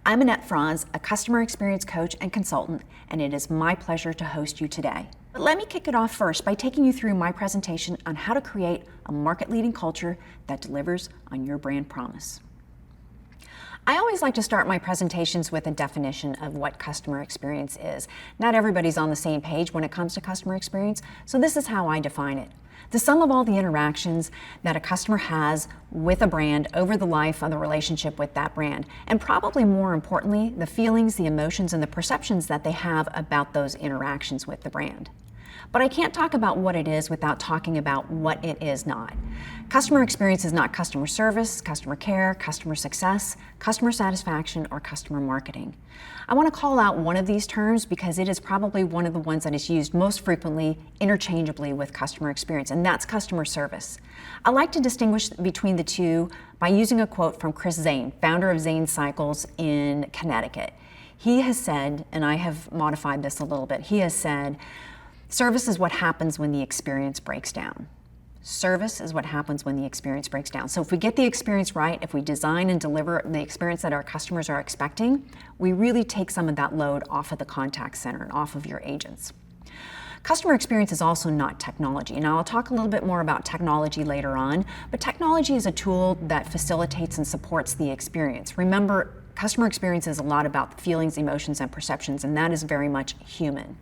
I'm Annette Franz, a customer experience coach and consultant, and it is my pleasure to host you today. But let me kick it off first by taking you through my presentation on how to create a market-leading culture that delivers on your brand promise. I always like to start my presentations with a definition of what customer experience is. Not everybody's on the same page when it comes to customer experience, so this is how I define it. The sum of all the interactions that a customer has with a brand over the life of the relationship with that brand, and probably more importantly, the feelings, the emotions, and the perceptions that they have about those interactions with the brand. But I can't talk about what it is without talking about what it is not. Customer experience is not customer service, customer care, customer success, customer satisfaction, or customer marketing. I want to call out one of these terms because it is probably one of the ones that is used most frequently interchangeably with customer experience, and that's customer service. I like to distinguish between the two by using a quote from Chris Zane, founder of Zane Cycles in Connecticut. He has said, and I have modified this a little bit, he has said, service is what happens when the experience breaks down. Service is what happens when the experience breaks down. So if we get the experience right, if we design and deliver the experience that our customers are expecting, we really take some of that load off of the contact center and off of your agents. Customer experience is also not technology. Now, I'll talk a little bit more about technology later on, but technology is a tool that facilitates and supports the experience. Remember, customer experience is a lot about feelings, emotions, and perceptions, and that is very much human.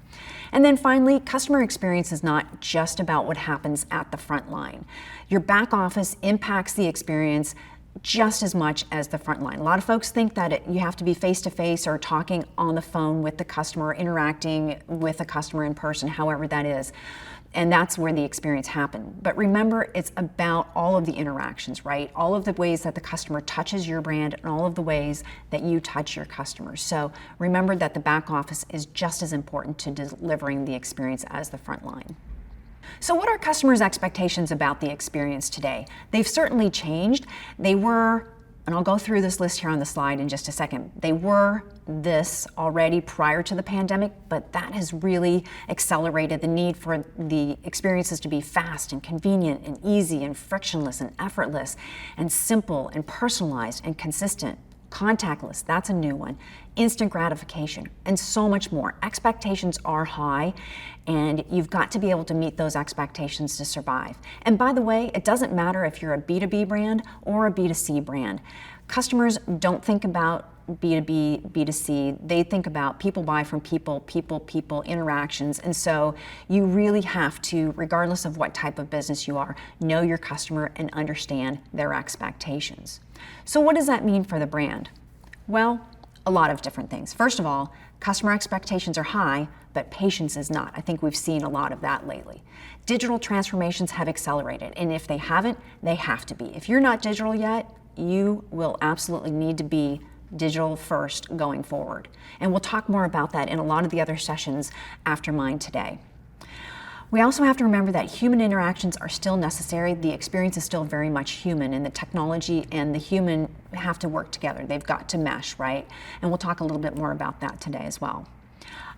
And then finally, customer experience is not just about what happens at the front line. Your back office impacts the experience just as much as the front line. A lot of folks think that you have to be face-to-face or talking on the phone with the customer, or interacting with a customer in person, however that is. And that's where the experience happened. But remember, it's about all of the interactions, right? All of the ways that the customer touches your brand and all of the ways that you touch your customers. So remember that the back office is just as important to delivering the experience as the front line. So what are customers' expectations about the experience today? They've certainly changed. They were, and I'll go through this list here on the slide in just a second. They were this already prior to the pandemic, but that has really accelerated the need for the experiences to be fast and convenient and easy and frictionless and effortless and simple and personalized and consistent. Contactless, that's a new one. Instant gratification, and so much more. Expectations are high, and you've got to be able to meet those expectations to survive. And by the way, it doesn't matter if you're a B2B brand or a B2C brand. Customers don't think about B2B, B2C. They think about people buy from people, people interactions. And so you really have to, regardless of what type of business you are, know your customer and understand their expectations. So what does that mean for the brand? Well, a lot of different things. First of all, customer expectations are high, but patience is not. I think we've seen a lot of that lately. Digital transformations have accelerated, and if they haven't, they have to be. If you're not digital yet, you will absolutely need to be digital first going forward. And we'll talk more about that in a lot of the other sessions after mine today. We also have to remember that human interactions are still necessary. The experience is still very much human, and the technology and the human have to work together. They've got to mesh, right? And we'll talk a little bit more about that today as well.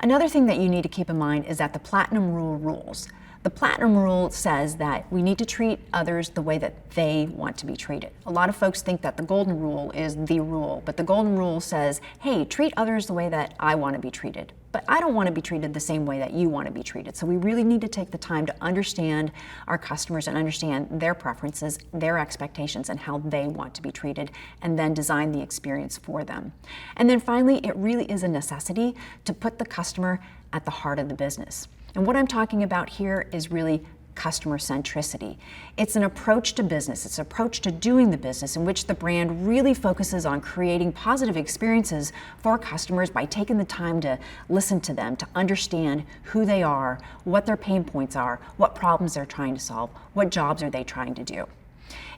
Another thing that you need to keep in mind is that the Platinum Rule rules. The Platinum Rule says that we need to treat others the way that they want to be treated. A lot of folks think that the Golden Rule is the rule, but the Golden Rule says, hey, treat others the way that I want to be treated. But I don't want to be treated the same way that you want to be treated. So we really need to take the time to understand our customers and understand their preferences, their expectations, and how they want to be treated, and then design the experience for them. And then finally, it really is a necessity to put the customer at the heart of the business. And what I'm talking about here is really customer centricity. It's an approach to business. It's an approach to doing the business in which the brand really focuses on creating positive experiences for customers by taking the time to listen to them, to understand who they are, what their pain points are, what problems they're trying to solve, what jobs are they trying to do.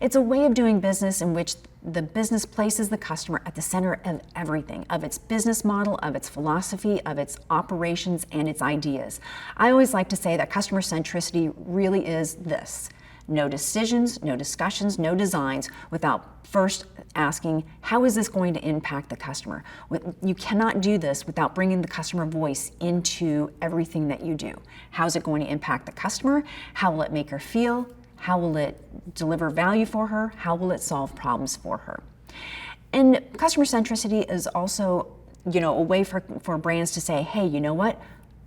It's a way of doing business in which the business places the customer at the center of everything, of its business model, of its philosophy, of its operations, and its ideas. I always like to say that customer centricity really is this: no decisions, no discussions, no designs without first asking, how is this going to impact the customer? You cannot do this without bringing the customer voice into everything that you do. How is it going to impact the customer? How will it make her feel? How will it deliver value for her? How will it solve problems for her? And customer centricity is also, a way for brands to say, hey, you know what?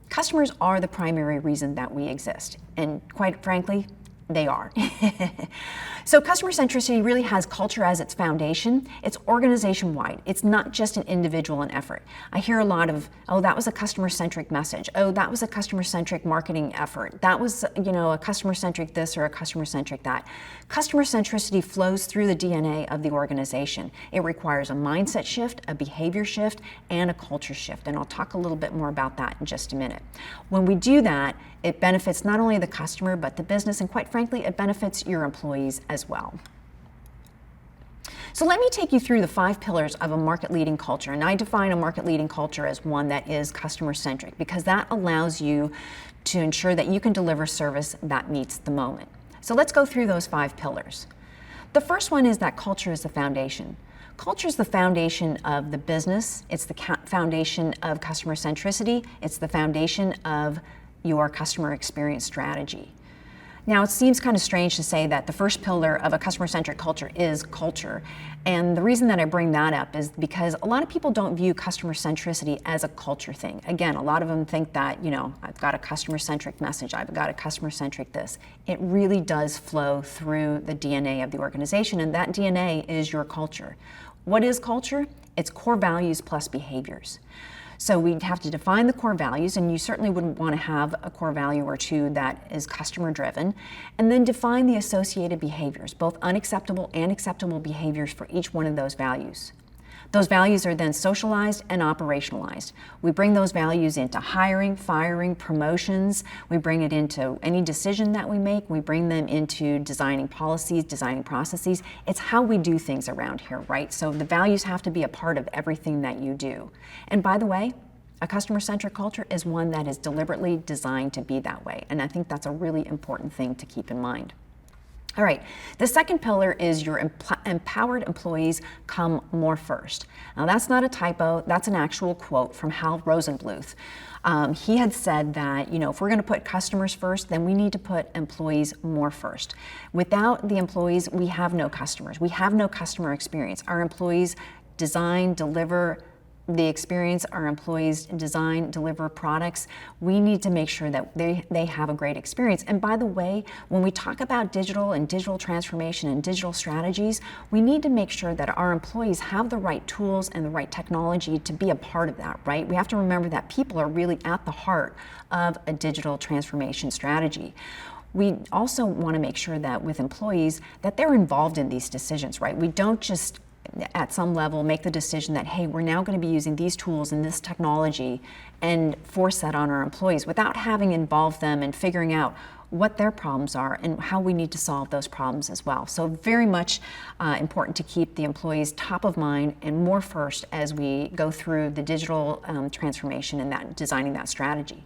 Customers are the primary reason that we exist. And quite frankly, they are. So customer centricity really has culture as its foundation. It's organization-wide. It's not just an individual and effort. I hear a lot of, oh, that was a customer-centric message. Oh, that was a customer-centric marketing effort. That was, a customer-centric this or a customer-centric that. Customer centricity flows through the DNA of the organization. It requires a mindset shift, a behavior shift, and a culture shift. And I'll talk a little bit more about that in just a minute. When we do that, it benefits not only the customer, but the business, and quite frankly, it benefits your employees as well. So let me take you through the 5 pillars of a market-leading culture. And I define a market-leading culture as one that is customer-centric, because that allows you to ensure that you can deliver service that meets the moment. So let's go through those 5 pillars. The first one is that culture is the foundation. Culture is the foundation of the business. It's the foundation of customer centricity. It's the foundation of your customer experience strategy. Now, it seems kind of strange to say that the first pillar of a customer-centric culture is culture. And the reason that I bring that up is because a lot of people don't view customer centricity as a culture thing. Again, a lot of them think that, I've got a customer-centric message, I've got a customer-centric this. It really does flow through the DNA of the organization, and that DNA is your culture. What is culture? It's core values plus behaviors. So we'd have to define the core values, and you certainly wouldn't want to have a core value or two that is customer driven, and then define the associated behaviors, both unacceptable and acceptable behaviors for each one of those values. Those values are then socialized and operationalized. We bring those values into hiring, firing, promotions. We bring it into any decision that we make. We bring them into designing policies, designing processes. It's how we do things around here, right? So the values have to be a part of everything that you do. And by the way, a customer-centric culture is one that is deliberately designed to be that way. And I think that's a really important thing to keep in mind. All right, the second pillar is your empowered employees come more first. Now that's not a typo, that's an actual quote from Hal Rosenbluth. He had said that, if we're gonna put customers first, then we need to put employees more first. Without the employees, we have no customers. We have no customer experience. Our employees design, deliver the experience, our employees design, deliver products. We need to make sure that they have a great experience. And by the way, when we talk about digital and digital transformation and digital strategies, we need to make sure that our employees have the right tools and the right technology to be a part of that, right? We have to remember that people are really at the heart of a digital transformation strategy. We also want to make sure that with employees that they're involved in these decisions, right? We don't just at some level make the decision that, hey, we're now going to be using these tools and this technology and force that on our employees without having involved them and figuring out what their problems are and how we need to solve those problems as well. So very much important to keep the employees top of mind and more first as we go through the digital transformation and that designing that strategy.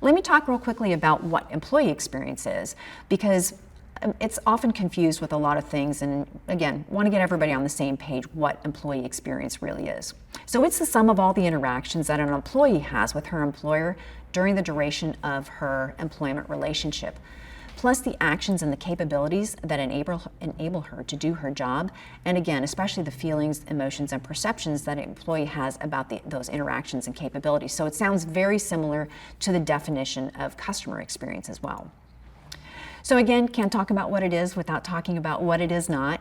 Let me talk real quickly about what employee experience is, because it's often confused with a lot of things, and again, want to get everybody on the same page what employee experience really is. So it's the sum of all the interactions that an employee has with her employer during the duration of her employment relationship, plus the actions and the capabilities that enable her to do her job, and again, especially the feelings, emotions, and perceptions that an employee has about those interactions and capabilities. So it sounds very similar to the definition of customer experience as well. So again, can't talk about what it is without talking about what it is not.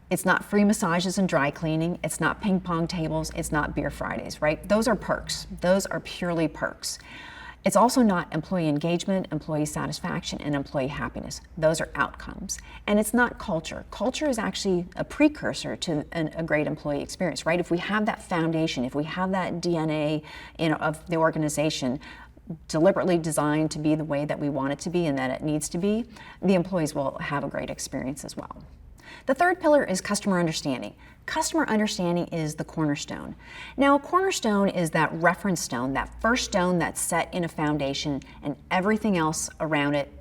It's not free massages and dry cleaning. It's not ping pong tables. It's not beer Fridays, right? Those are perks. Those are purely perks. It's also not employee engagement, employee satisfaction, and employee happiness. Those are outcomes. And it's not culture. Culture is actually a precursor to a great employee experience, right? If we have that foundation, if we have that DNA of the organization, deliberately designed to be the way that we want it to be and that it needs to be, the employees will have a great experience as well. The third pillar is customer understanding. Customer understanding is the cornerstone. Now, a cornerstone is that reference stone, that first stone that's set in a foundation, and everything else around it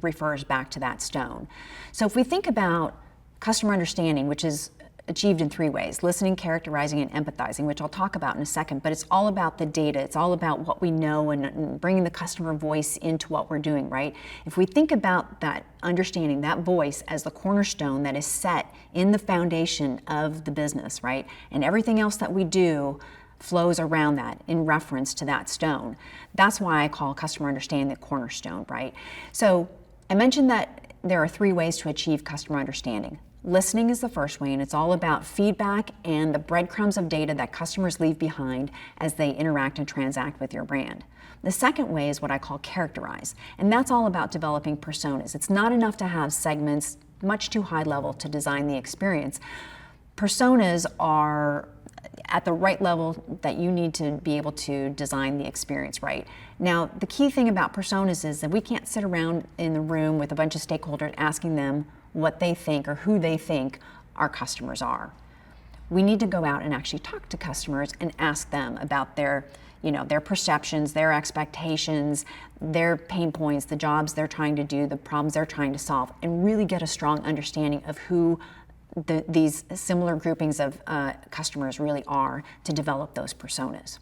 refers back to that stone. So if we think about customer understanding, which is achieved in three ways: listening, characterizing, and empathizing, which I'll talk about in a second. But it's all about the data. It's all about what we know and bringing the customer voice into what we're doing, right? If we think about that understanding, that voice as the cornerstone that is set in the foundation of the business, right? And everything else that we do flows around that in reference to that stone. That's why I call customer understanding the cornerstone, right? So I mentioned that there are three ways to achieve customer understanding. Listening is the first way, and it's all about feedback and the breadcrumbs of data that customers leave behind as they interact and transact with your brand. The second way is what I call characterize, and that's all about developing personas. It's not enough to have segments much too high level to design the experience. Personas are at the right level that you need to be able to design the experience right. Now, the key thing about personas is that we can't sit around in the room with a bunch of stakeholders asking them what they think or who they think our customers are. We need to go out and actually talk to customers and ask them about their perceptions, their expectations, their pain points, the jobs they're trying to do, the problems they're trying to solve, and really get a strong understanding of who these similar groupings of customers really are to develop those personas.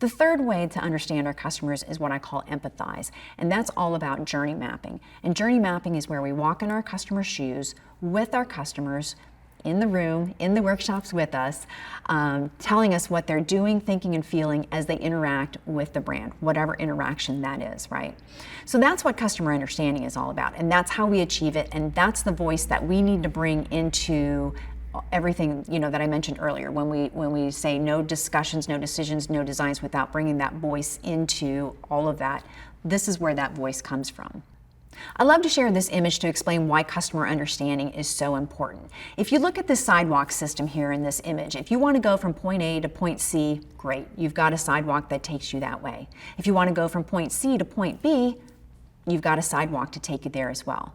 The third way to understand our customers is what I call empathize, and that's all about journey mapping. And journey mapping is where we walk in our customers' shoes with our customers in the room, in the workshops with us, telling us what they're doing, thinking, and feeling as they interact with the brand, whatever interaction that is, right? So that's what customer understanding is all about, and that's how we achieve it, and that's the voice that we need to bring into everything that I mentioned earlier when we say no discussions, no decisions, no designs without bringing that voice into all of that. This is where that voice comes from. I love to share this image to explain why customer understanding is so important. If you look at this sidewalk system here in this image, if you want to go from point A to point C, great, you've got a sidewalk that takes you that way. If you want to go from point C to point B, you've got a sidewalk to take you there as well.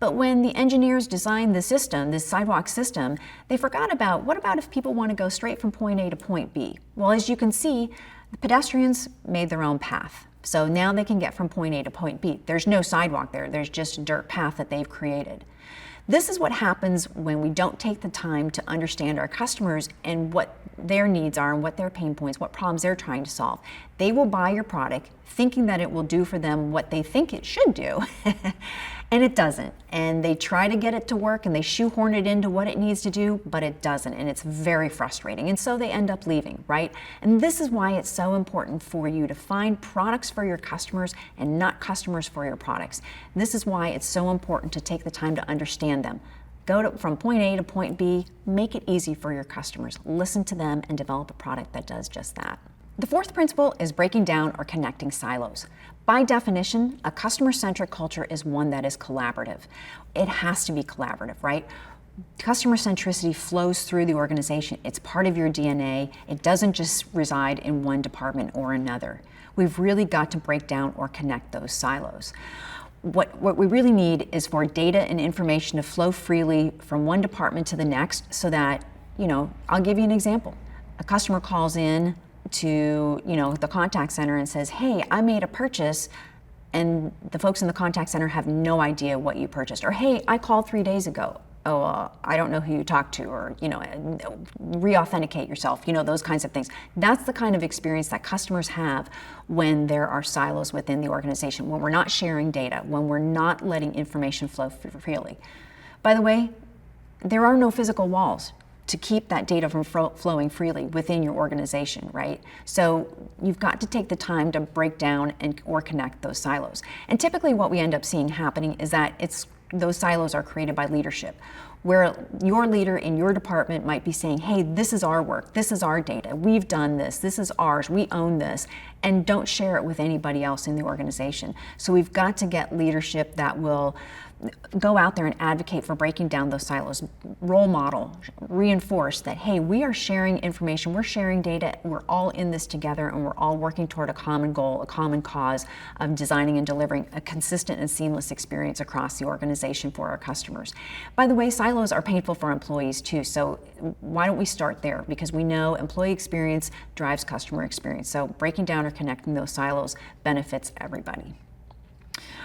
But when the engineers designed the system, this sidewalk system, they forgot about what about if people want to go straight from point A to point B? Well, as you can see, the pedestrians made their own path. So now they can get from point A to point B. There's no sidewalk there. There's just a dirt path that they've created. This is what happens when we don't take the time to understand our customers and what their needs are and what their pain points, what problems they're trying to solve. They will buy your product thinking that it will do for them what they think it should do, and it doesn't. And they try to get it to work and they shoehorn it into what it needs to do, but it doesn't, and it's very frustrating. And so they end up leaving, right? And this is why it's so important for you to find products for your customers and not customers for your products. This is why it's so important to take the time to understand them. Go from point A to point B, make it easy for your customers. Listen to them and develop a product that does just that. The fourth principle is breaking down or connecting silos. By definition, a customer-centric culture is one that is collaborative. It has to be collaborative, right? Customer centricity flows through the organization. It's part of your DNA. It doesn't just reside in one department or another. We've really got to break down or connect those silos. What we really need is for data and information to flow freely from one department to the next so that, I'll give you an example. A customer calls in to, the contact center and says, hey, I made a purchase, and the folks in the contact center have no idea what you purchased. Or, hey, I called 3 days ago. Oh, I don't know who you talked to, or, re-authenticate yourself, those kinds of things. That's the kind of experience that customers have when there are silos within the organization, when we're not sharing data, when we're not letting information flow freely. By the way, there are no physical walls to keep that data from flowing freely within your organization, right? So you've got to take the time to break down or connect those silos. And typically what we end up seeing happening is that those silos are created by leadership, where your leader in your department might be saying, hey, this is our work, this is our data, we've done this is ours, we own this, and don't share it with anybody else in the organization. So we've got to get leadership that will go out there and advocate for breaking down those silos, role model, reinforce that, hey, we are sharing information, we're sharing data, we're all in this together, and we're all working toward a common goal, a common cause of designing and delivering a consistent and seamless experience across the organization for our customers. By the way, silos are painful for employees too, so why don't we start there? Because we know employee experience drives customer experience, so breaking down or connecting those silos benefits everybody.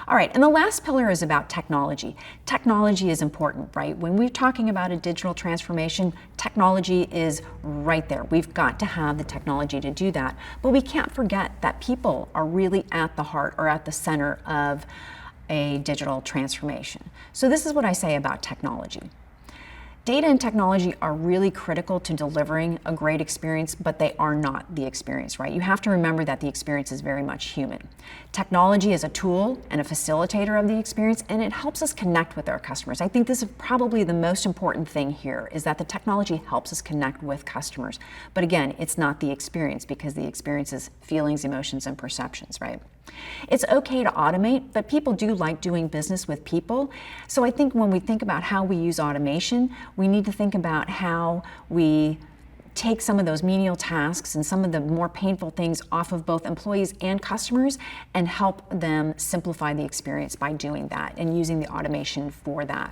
All right, and the last pillar is about technology. Technology is important, right? When we're talking about a digital transformation, technology is right there. We've got to have the technology to do that. But we can't forget that people are really at the heart or at the center of a digital transformation. So this is what I say about technology. Data and technology are really critical to delivering a great experience, but they are not the experience, right? You have to remember that the experience is very much human. Technology is a tool and a facilitator of the experience, and it helps us connect with our customers. I think this is probably the most important thing here, is that the technology helps us connect with customers. But again, it's not the experience, because the experience is feelings, emotions, and perceptions, right? It's okay to automate, but people do like doing business with people. So I think when we think about how we use automation, we need to think about how we take some of those menial tasks and some of the more painful things off of both employees and customers and help them simplify the experience by doing that and using the automation for that.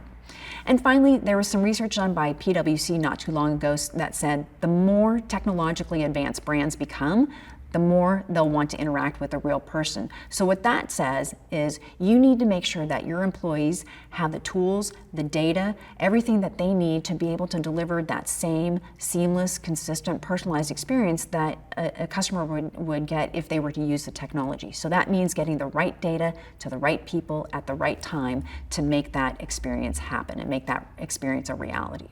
And finally, there was some research done by PwC not too long ago that said the more technologically advanced brands become, the more they'll want to interact with a real person. So what that says is you need to make sure that your employees have the tools, the data, everything that they need to be able to deliver that same seamless, consistent, personalized experience that a customer would get if they were to use the technology. So that means getting the right data to the right people at the right time to make that experience happen and make that experience a reality.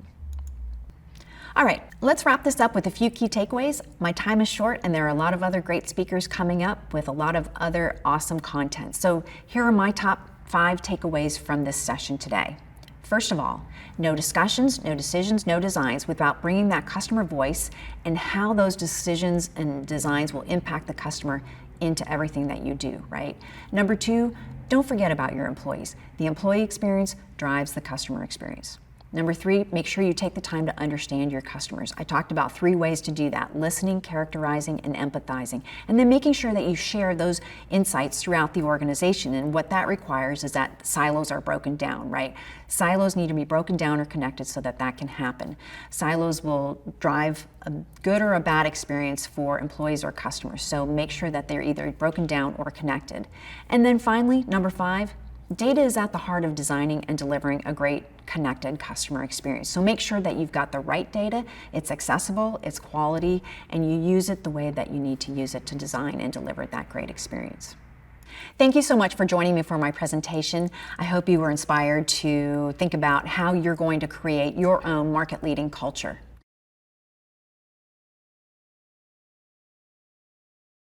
All right, let's wrap this up with a few key takeaways. My time is short, and there are a lot of other great speakers coming up with a lot of other awesome content. So here are my top 5 takeaways from this session today. First of all, no discussions, no decisions, no designs without bringing that customer voice and how those decisions and designs will impact the customer into everything that you do, right? Number 2, don't forget about your employees. The employee experience drives the customer experience. Number 3, make sure you take the time to understand your customers. I talked about 3 ways to do that: listening, characterizing, and empathizing. And then making sure that you share those insights throughout the organization. And what that requires is that silos are broken down, right? Silos need to be broken down or connected so that that can happen. Silos will drive a good or a bad experience for employees or customers. So make sure that they're either broken down or connected. And then finally, number 5, data is at the heart of designing and delivering a great connected customer experience. So make sure that you've got the right data, it's accessible, it's quality, and you use it the way that you need to use it to design and deliver that great experience. Thank you so much for joining me for my presentation. I hope you were inspired to think about how you're going to create your own market-leading culture.